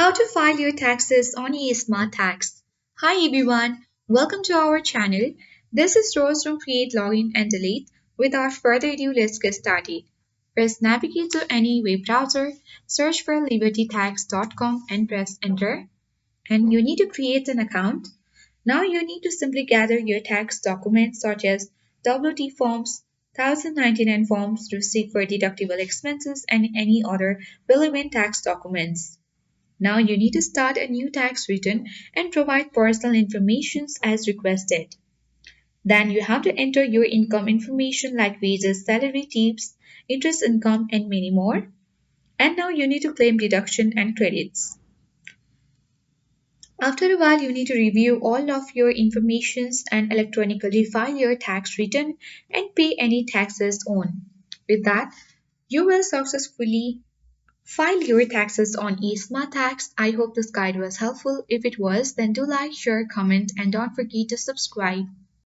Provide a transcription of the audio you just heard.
How to file your taxes on eSmart Tax. Hi everyone, welcome to our channel. This is Rose from Create, Login and Delete. Without further ado, let's get started. First, navigate to any web browser, search for libertytax.com and press enter. And you need to create an account. Now you need to simply gather your tax documents such as WT forms, 1099 forms, receipt for deductible expenses, and any other relevant tax documents. Now you need to start a new tax return and provide personal information as requested. Then you have to enter your income information like wages, salary, tips, interest income, and many more. And now you need to claim deduction and credits. After a while, you need to review all of your informations and electronically file your tax return and pay any taxes on. With that, you will successfully file your taxes on eSmart Tax. I hope this guide was helpful. If it was, then do like, share, comment, and don't forget to subscribe.